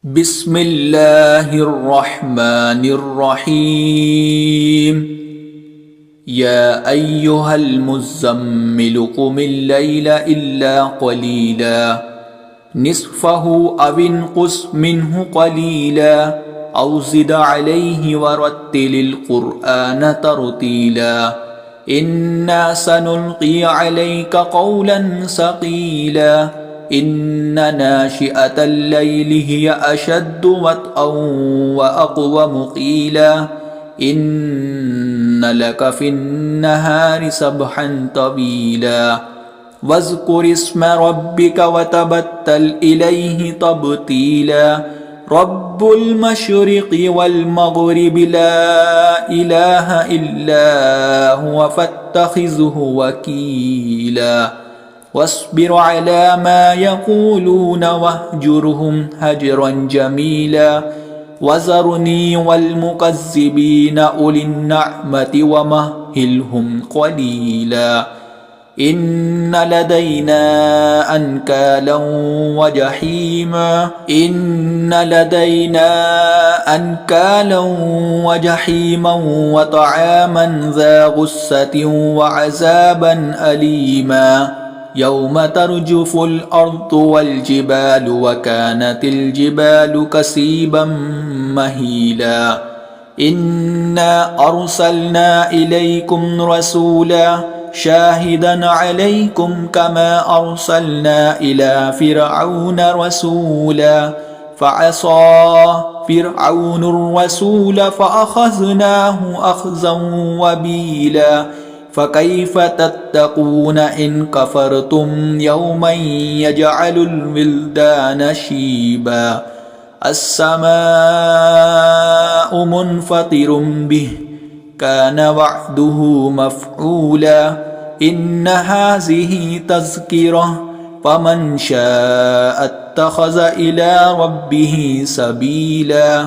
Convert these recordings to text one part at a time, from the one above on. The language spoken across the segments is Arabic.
بسم الله الرحمن الرحيم يا أيها المزمل قم الليل إلا قليلا نصفه أو انقص منه قليلا أو زد عليه ورتل القرآن ترتيلا إنا سنلقي عليك قولا ثقيلا إن ناشئة الليل هي أشد وطئا وأقوم قيلا إن لك في النهار سبحا طويلا واذكر اسم ربك وتبتل إليه تبتيلا رب المشرق والمغرب لا إله إلا هو فاتخذه وكيلا واصبر على ما يقولون واهجرهم هجرا جميلا وذرني والمكذبين أولي النعمة ومهلهم قليلا إن لدينا أنكالا وجحيما وطعاما ذا غصة وعذابا أليما يوم ترجف الأرض والجبال وكانت الجبال كثيبا مهيلا إنا أرسلنا إليكم رسولا شاهدا عليكم كما أرسلنا إلى فرعون رسولا فعصى فرعون الرسول فأخذناه أخذا وبيلا فكيف تتقون إن كفرتم يوما يجعل الولدان شيبا السماء منفطر به كان وعده مفعولا إن هذه تذكرة فمن شاء اتخذ إلى ربه سبيلا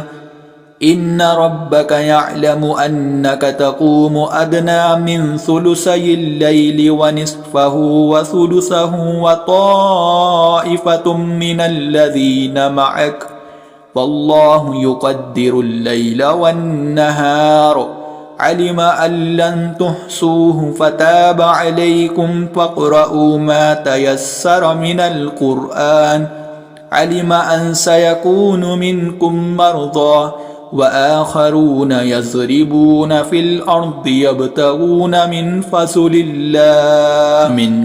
إن ربك يعلم أنك تقوم أدنى من ثلثي الليل ونصفه وثلثه وطائفة من الذين معك والله يقدر الليل والنهار علم أن لن تحصوه فتاب عليكم فاقرؤوا ما تيسر من القرآن علم أن سيكون منكم مرضى وآخرون يضربون في الأرض يبتغون من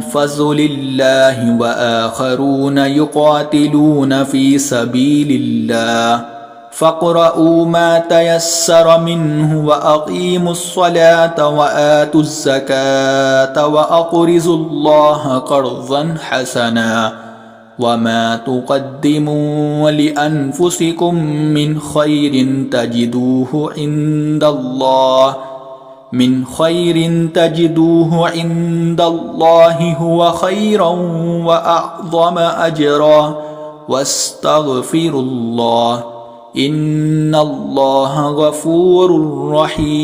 فضل الله وآخرون يقاتلون في سبيل الله فاقرؤوا ما تيسر منه وأقيموا الصلاة وآتوا الزكاة وأقرضوا الله قرضا حسنا وما تقدموا لأنفسكم من خير تجدوه عند الله هو خيرا وأعظم أجرا واستغفروا الله إن الله غفور رحيم